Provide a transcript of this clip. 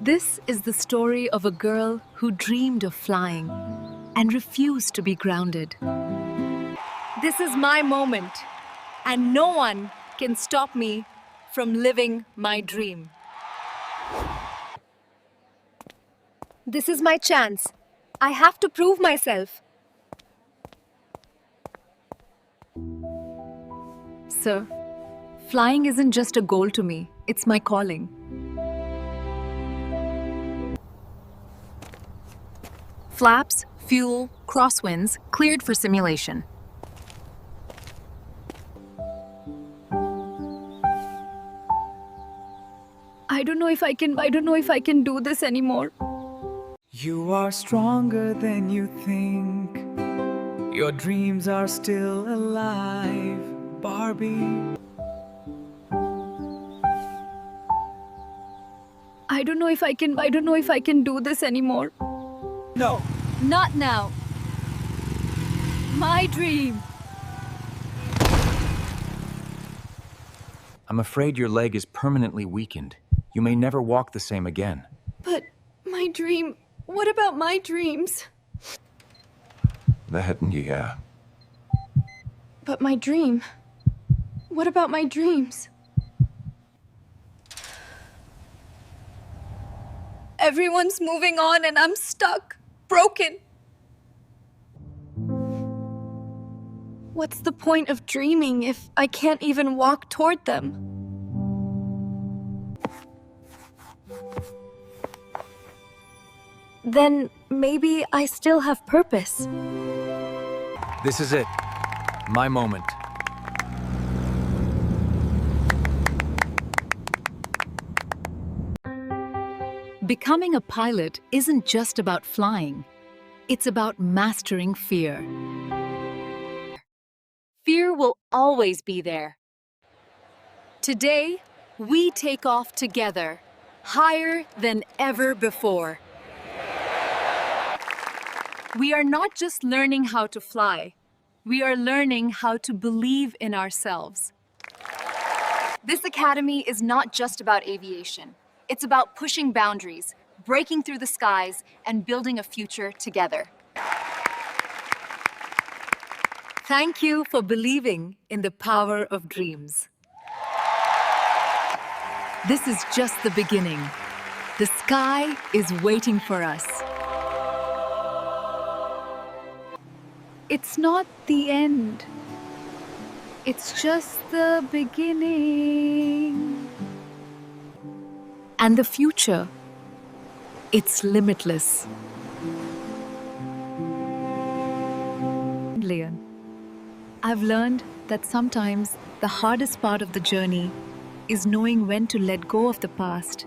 This is the story of a girl who dreamed of flying and refused to be grounded. This is my moment, and no one can stop me from living my dream. This is my chance. I have to prove myself. Sir, flying isn't just a goal to me, it's my calling. Flaps, fuel, crosswinds, cleared for simulation. I don't know if I can do this anymore. You are stronger than you think. Your dreams are still alive, Barbie. I don't know if I can do this anymore. No. Not now. My dream. I'm afraid your leg is permanently weakened. You may never walk the same again. But my dream, what about my dreams? Yeah. But my dream, what about my dreams? Everyone's moving on and I'm stuck, broken. What's the point of dreaming if I can't even walk toward them? Then maybe I still have purpose. This is it. My moment. Becoming a pilot isn't just about flying. It's about mastering fear. Fear will always be there. Today, we take off together, higher than ever before. We are not just learning how to fly. We are learning how to believe in ourselves. This academy is not just about aviation. It's about pushing boundaries, breaking through the skies, and building a future together. Thank you for believing in the power of dreams. This is just the beginning. The sky is waiting for us. It's not the end. It's just the beginning. And the future, it's limitless. Leon, I've learned that sometimes the hardest part of the journey is knowing when to let go of the past